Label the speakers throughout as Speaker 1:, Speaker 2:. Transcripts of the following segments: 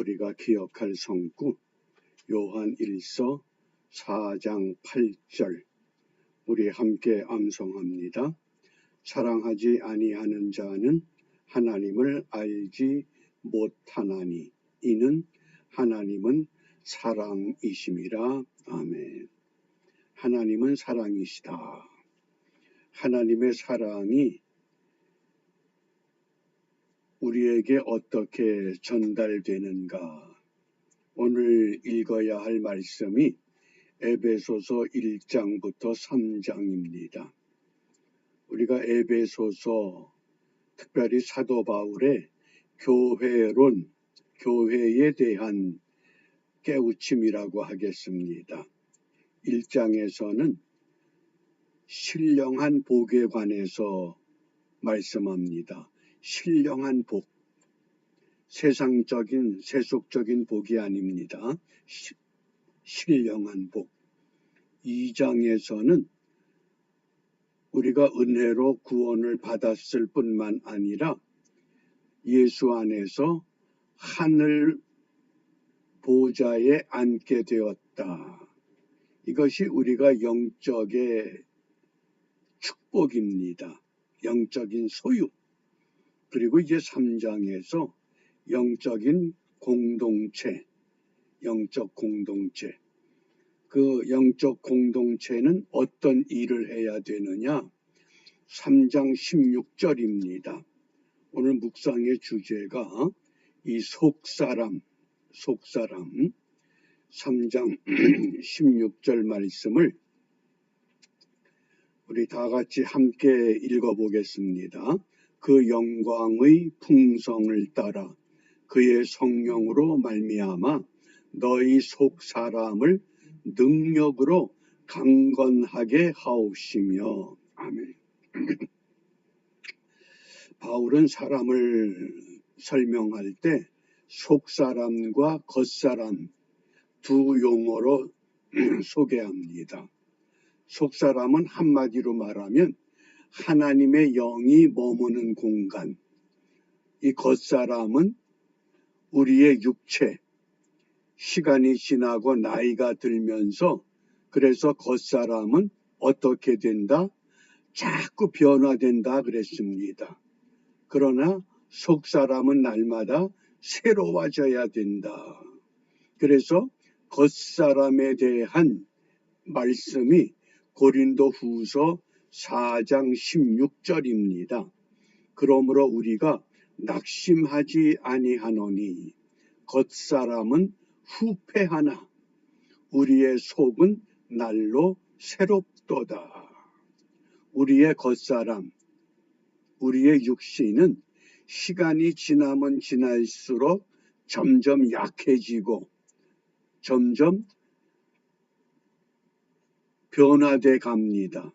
Speaker 1: 우리가 기억할 성구 요한 1서 4장 8절 우리 함께 암송합니다. 사랑하지 아니하는 자는 하나님을 알지 못하나니 이는 하나님은 사랑이심이라. 아멘. 하나님은 사랑이시다. 하나님의 사랑이 우리에게 어떻게 전달되는가? 오늘 읽어야 할 말씀이 에베소서 1장부터 3장입니다. 우리가 에베소서, 특별히 사도 바울의 교회론, 교회에 대한 깨우침이라고 하겠습니다. 1장에서는 신령한 복에 관해서 말씀합니다. 신령한 복, 세상적인 세속적인 복이 아닙니다. 신령한 복. 2장에서는 우리가 은혜로 구원을 받았을 뿐만 아니라 예수 안에서 하늘 보좌에 앉게 되었다. 이것이 우리가 영적의 축복입니다. 영적인 소유. 그리고 이제 3장에서 영적인 공동체, 영적 공동체. 그 영적 공동체는 어떤 일을 해야 되느냐? 3장 16절입니다. 오늘 묵상의 주제가 이 속사람 3장 16절 말씀을 우리 다 같이 함께 읽어보겠습니다. 그 영광의 풍성을 따라 그의 성령으로 말미암아 너희 속사람을 능력으로 강건하게 하옵시며. 아멘. 바울은 사람을 설명할 때 속사람과 겉사람 두 용어로 소개합니다. 속사람은 한마디로 말하면 하나님의 영이 머무는 공간, 이 겉사람은 우리의 육체, 시간이 지나고 나이가 들면서 그래서 겉사람은 어떻게 된다? 자꾸 변화된다 그랬습니다. 그러나 속사람은 날마다 새로워져야 된다. 그래서 겉사람에 대한 말씀이 고린도후서 4장 16절입니다. 그러므로 우리가 낙심하지 아니하노니 겉사람은 후패하나 우리의 속은 날로 새롭도다. 우리의 겉사람, 우리의 육신은 시간이 지나면 지날수록 점점 약해지고 점점 변화돼 갑니다.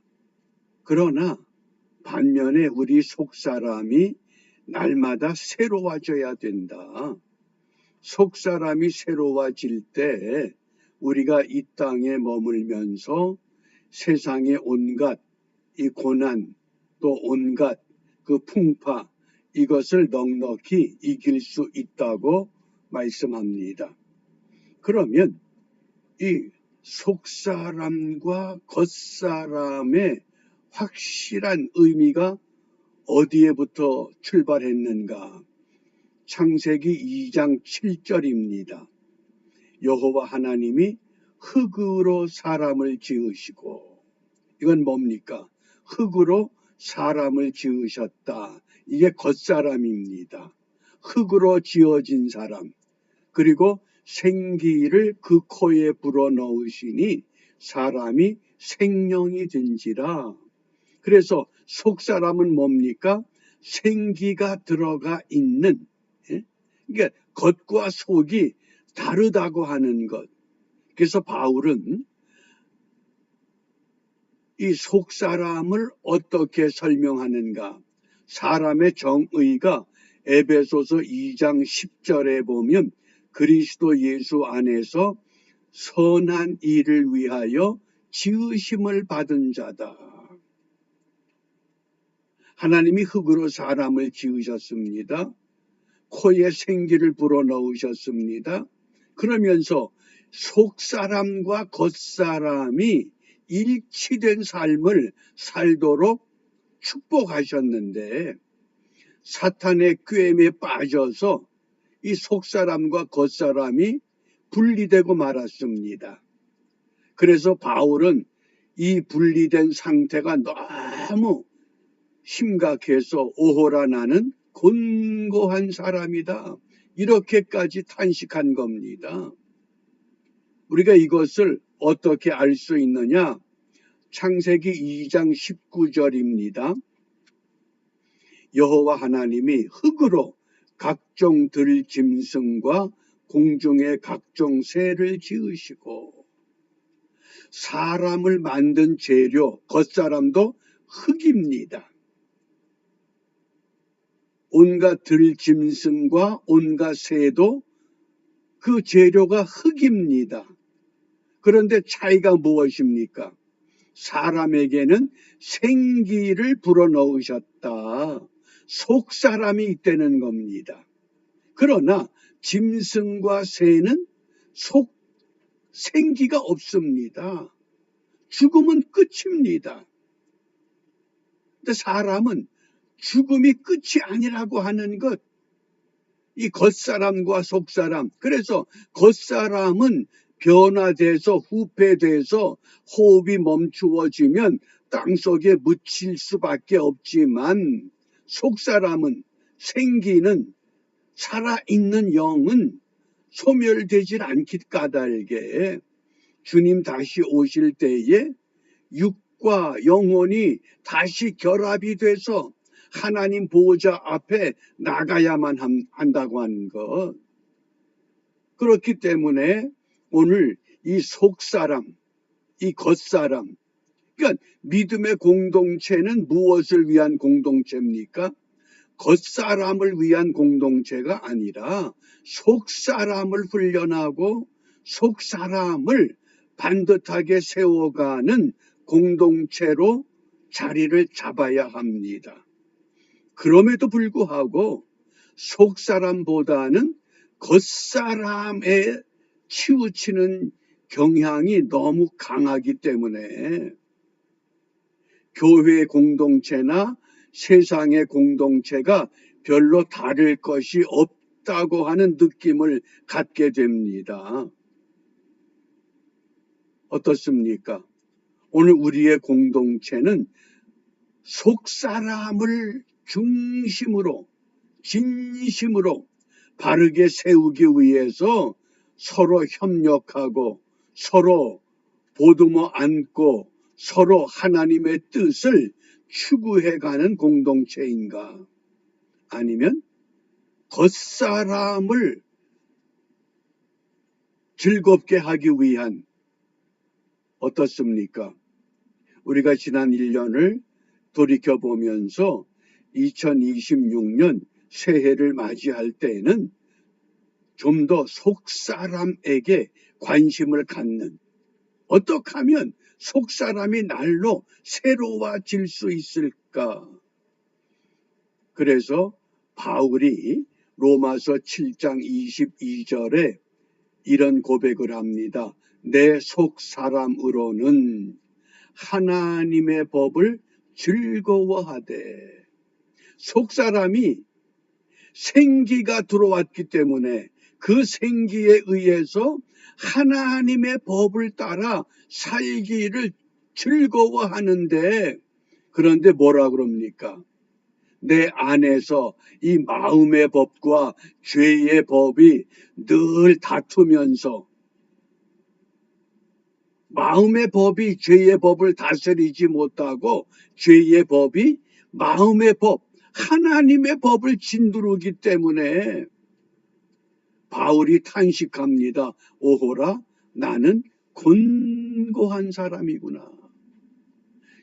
Speaker 1: 그러나 반면에 우리 속사람이 날마다 새로워져야 된다. 속사람이 새로워질 때 우리가 이 땅에 머물면서 세상의 온갖 이 고난 또 온갖 그 풍파 이것을 넉넉히 이길 수 있다고 말씀합니다. 그러면 이 속사람과 겉사람의 확실한 의미가 어디에부터 출발했는가? 창세기 2장 7절입니다. 여호와 하나님이 흙으로 사람을 지으시고, 이건 뭡니까? 흙으로 사람을 지으셨다. 이게 겉사람입니다. 흙으로 지어진 사람, 그리고 생기를 그 코에 불어넣으시니 사람이 생명이 된지라. 그래서 속사람은 뭡니까? 생기가 들어가 있는, 그러니까 겉과 속이 다르다고 하는 것. 그래서 바울은 이 속사람을 어떻게 설명하는가? 사람의 정의가 에베소서 2장 10절에 보면 그리스도 예수 안에서 선한 일을 위하여 지으심을 받은 자다. 하나님이 흙으로 사람을 지으셨습니다. 코에 생기를 불어넣으셨습니다. 그러면서 속사람과 겉사람이 일치된 삶을 살도록 축복하셨는데 사탄의 꾀임에 빠져서 이 속사람과 겉사람이 분리되고 말았습니다. 그래서 바울은 이 분리된 상태가 너무 심각해서 오호라 나는 곤고한 사람이다. 이렇게까지 탄식한 겁니다. 우리가 이것을 어떻게 알 수 있느냐? 창세기 2장 19절입니다. 여호와 하나님이 흙으로 각종 들짐승과 공중의 각종 새를 지으시고 사람을 만든 재료 겉사람도 흙입니다. 온갖 들짐승과 온갖 새도 그 재료가 흙입니다. 그런데 차이가 무엇입니까? 사람에게는 생기를 불어넣으셨다. 속사람이 있다는 겁니다. 그러나 짐승과 새는 생기가 없습니다. 죽음은 끝입니다. 근데 사람은 죽음이 끝이 아니라고 하는 것, 이 겉사람과 속사람, 그래서 겉사람은 변화돼서 후패돼서 호흡이 멈추어지면 땅속에 묻힐 수밖에 없지만 속사람은 생기는 살아있는 영은 소멸되질 않기 까닭에 주님 다시 오실 때에 육과 영혼이 다시 결합이 돼서 하나님 보호자 앞에 나가야만 한다고 하는 것. 그렇기 때문에 오늘 이 속사람, 이 겉사람, 그러니까 믿음의 공동체는 무엇을 위한 공동체입니까? 겉사람을 위한 공동체가 아니라 속사람을 훈련하고 속사람을 반듯하게 세워가는 공동체로 자리를 잡아야 합니다. 그럼에도 불구하고 속사람보다는 겉사람에 치우치는 경향이 너무 강하기 때문에 교회 공동체나 세상의 공동체가 별로 다를 것이 없다고 하는 느낌을 갖게 됩니다. 어떻습니까? 오늘 우리의 공동체는 속사람을 중심으로 진심으로 바르게 세우기 위해서 서로 협력하고 서로 보듬어 안고 서로 하나님의 뜻을 추구해가는 공동체인가? 아니면 겉사람을 즐겁게 하기 위한 어떻습니까? 우리가 지난 1년을 돌이켜보면서 2026년 새해를 맞이할 때에는 좀 더 속사람에게 관심을 갖는, 어떻게 하면 속사람이 날로 새로워질 수 있을까? 그래서 바울이 로마서 7장 22절에 이런 고백을 합니다. 내 속사람으로는 하나님의 법을 즐거워하되, 속사람이 생기가 들어왔기 때문에 그 생기에 의해서 하나님의 법을 따라 살기를 즐거워하는데, 그런데 뭐라 그럽니까? 내 안에서 이 마음의 법과 죄의 법이 늘 다투면서 마음의 법이 죄의 법을 다스리지 못하고 죄의 법이 마음의 법, 하나님의 법을 짓누르기 때문에 바울이 탄식합니다. 오호라, 나는 곤고한 사람이구나.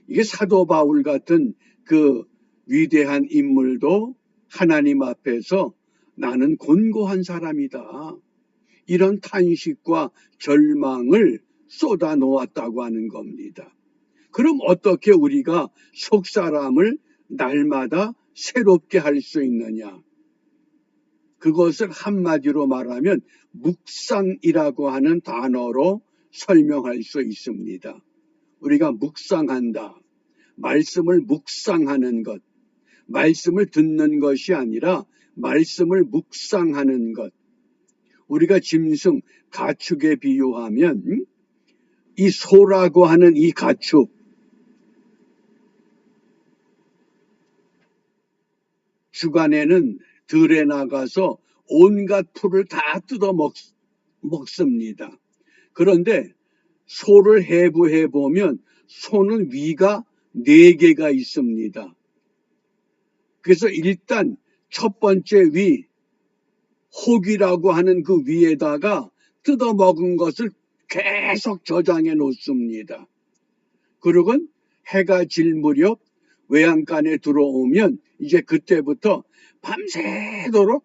Speaker 1: 이게 사도 바울 같은 그 위대한 인물도 하나님 앞에서 나는 곤고한 사람이다, 이런 탄식과 절망을 쏟아 놓았다고 하는 겁니다. 그럼 어떻게 우리가 속사람을 날마다 새롭게 할 수 있느냐? 그것을 한마디로 말하면 묵상이라고 하는 단어로 설명할 수 있습니다. 우리가 묵상한다. 말씀을 묵상하는 것. 말씀을 듣는 것이 아니라 말씀을 묵상하는 것. 우리가 짐승, 가축에 비유하면 이 소라고 하는 이 가축, 주간에는 들에 나가서 온갖 풀을 다 뜯어 먹습니다. 그런데 소를 해부해 보면 소는 위가 4개가 있습니다. 그래서 일단 첫 번째 위, 혹이라고 하는 그 위에다가 뜯어 먹은 것을 계속 저장해 놓습니다. 그리고 해가 질 무렵 외양간에 들어오면 이제 그때부터 밤새도록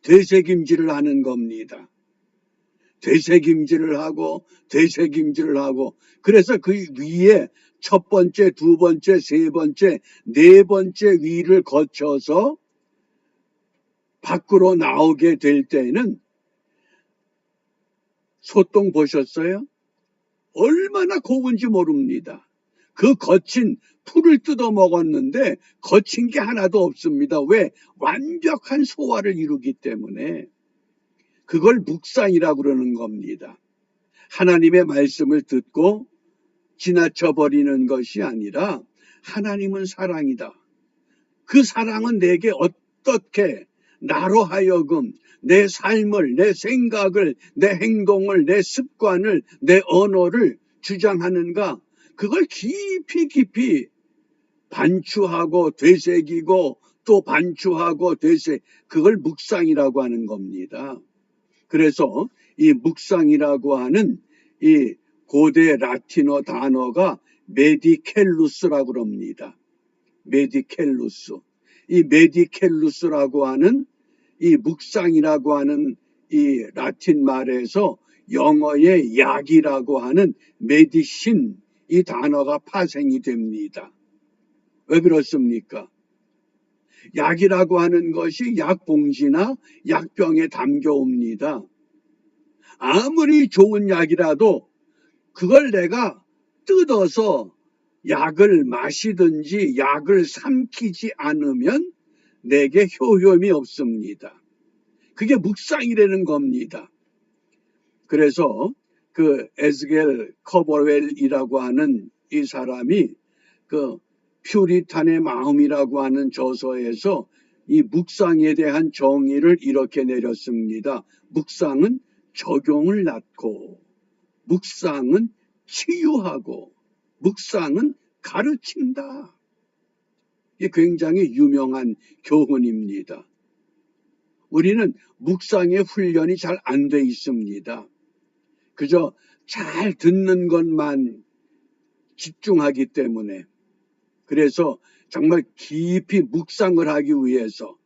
Speaker 1: 되새김질을 하는 겁니다. 되새김질을 하고 그래서 그 위에 첫 번째, 두 번째, 세 번째, 네 번째 위를 거쳐서 밖으로 나오게 될 때는 소똥 보셨어요? 얼마나 고운지 모릅니다. 그 거친 풀을 뜯어 먹었는데 거친 게 하나도 없습니다. 왜? 완벽한 소화를 이루기 때문에. 그걸 묵상이라고 그러는 겁니다. 하나님의 말씀을 듣고 지나쳐 버리는 것이 아니라 하나님은 사랑이다. 그 사랑은 내게 어떻게 나로 하여금 내 삶을, 내 생각을, 내 행동을, 내 습관을, 내 언어를 주장하는가? 그걸 깊이 반추하고 되새기고 또 반추하고 그걸 묵상이라고 하는 겁니다. 그래서 이 묵상이라고 하는 이 고대 라틴어 단어가 메디켈루스라고 그럽니다. 메디켈루스. 이 메디켈루스라고 하는 이 묵상이라고 하는 이 라틴 말에서 영어의 약이라고 하는 메디신 이 단어가 파생이 됩니다. 왜 그렇습니까? 약이라고 하는 것이 약봉지나 약병에 담겨옵니다. 아무리 좋은 약이라도 그걸 내가 뜯어서 약을 마시든지 약을 삼키지 않으면 내게 효험이 없습니다. 그게 묵상이라는 겁니다. 그래서 그 에스겔 커버웰이라고 하는 이 사람이 그 퓨리탄의 마음이라고 하는 저서에서 이 묵상에 대한 정의를 이렇게 내렸습니다. 묵상은 적용을 낳고, 묵상은 치유하고, 묵상은 가르친다. 이게 굉장히 유명한 교훈입니다. 우리는 묵상의 훈련이 잘 안 돼 있습니다. 그저 잘 듣는 것만 집중하기 때문에. 그래서 정말 깊이 묵상을 하기 위해서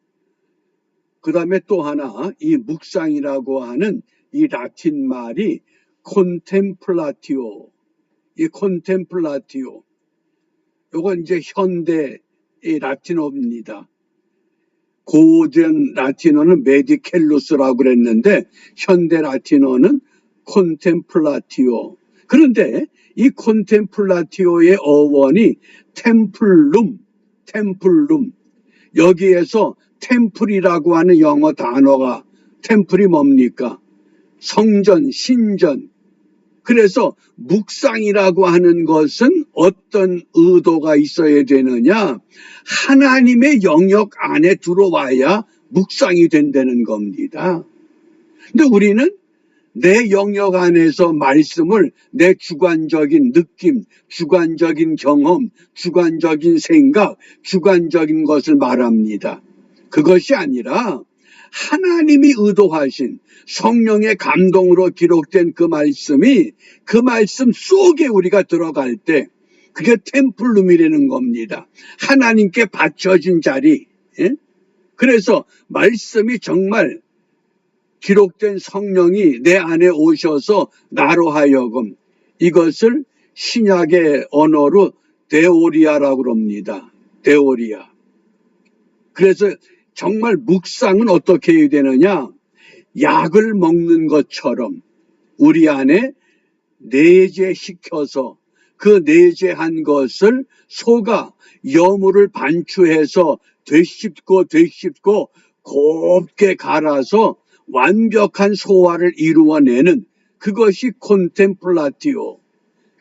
Speaker 1: 그 다음에 또 하나 이 묵상이라고 하는 이 라틴 말이 콘템플라티오 이 콘템플라티오 요건 이제 현대 이 라틴어입니다. 고전 라틴어는 메디켈루스라고 그랬는데 현대 라틴어는 콘템플라티오. 그런데 이 콘템플라티오의 어원이 템플룸 여기에서 템플이라고 하는 영어 단어가 템플이 뭡니까? 성전, 신전. 그래서 묵상이라고 하는 것은 어떤 의도가 있어야 되느냐? 하나님의 영역 안에 들어와야 묵상이 된다는 겁니다. 근데 우리는 내 영역 안에서 말씀을 내 주관적인 느낌, 주관적인 경험, 주관적인 생각, 주관적인 것을 말합니다. 그것이 아니라 하나님이 의도하신 성령의 감동으로 기록된 그 말씀이 그 말씀 속에 우리가 들어갈 때 그게 템플룸이라는 겁니다. 하나님께 바쳐진 자리. 예? 그래서 말씀이 정말 기록된 성령이 내 안에 오셔서 나로 하여금 이것을 신약의 언어로 데오리아라고 합니다. 데오리아. 그래서 정말 묵상은 어떻게 해야 되느냐? 약을 먹는 것처럼 우리 안에 내재시켜서 그 내재한 것을 소가 여물을 반추해서 되씹고 곱게 갈아서 완벽한 소화를 이루어내는 그것이 콘템플라티오.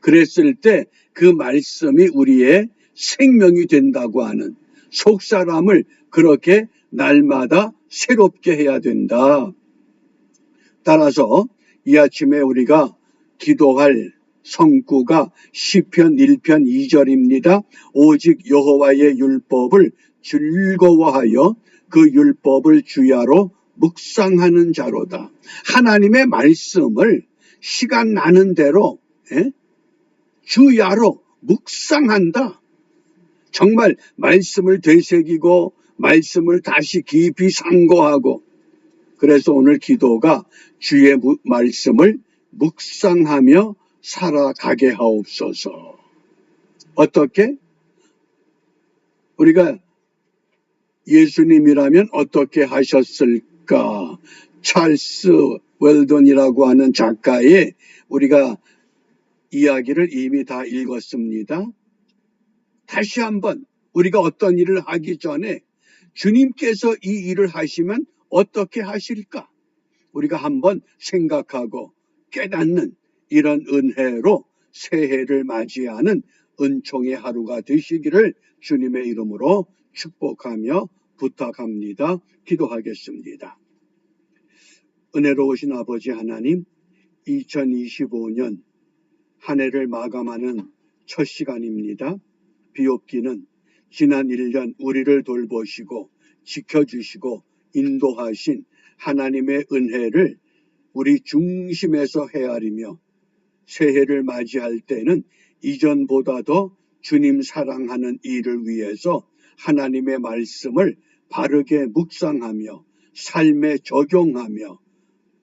Speaker 1: 그랬을 때 그 말씀이 우리의 생명이 된다고 하는, 속사람을 그렇게 날마다 새롭게 해야 된다. 따라서 이 아침에 우리가 기도할 성구가 시편 1편 2절입니다. 오직 여호와의 율법을 즐거워하여 그 율법을 주야로 묵상하는 자로다. 하나님의 말씀을 시간 나는 대로 주야로 묵상한다. 정말 말씀을 되새기고 말씀을 다시 깊이 상고하고, 그래서 오늘 기도가 주의 말씀을 묵상하며 살아가게 하옵소서. 어떻게? 우리가 예수님이라면 어떻게 하셨을까? 찰스 웰던이라고 하는 작가의 우리가 이야기를 이미 다 읽었습니다. 다시 한번 우리가 어떤 일을 하기 전에 주님께서 이 일을 하시면 어떻게 하실까? 우리가 한번 생각하고 깨닫는 이런 은혜로 새해를 맞이하는 은총의 하루가 되시기를 주님의 이름으로 축복하며 부탁합니다. 기도하겠습니다. 은혜로우신 아버지 하나님, 2025년 한 해를 마감하는 첫 시간입니다. 비옵기는 지난 1년 우리를 돌보시고 지켜주시고 인도하신 하나님의 은혜를 우리 중심에서 헤아리며 새해를 맞이할 때는 이전보다 더 주님 사랑하는 일을 위해서 하나님의 말씀을 바르게 묵상하며 삶에 적용하며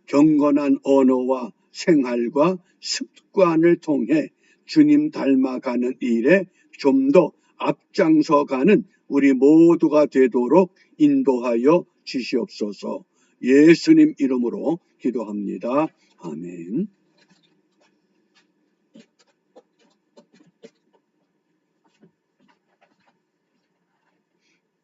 Speaker 1: 경건한 언어와 생활과 습관을 통해 주님 닮아가는 일에 좀 더 앞장서가는 우리 모두가 되도록 인도하여 주시옵소서. 예수님 이름으로 기도합니다. 아멘.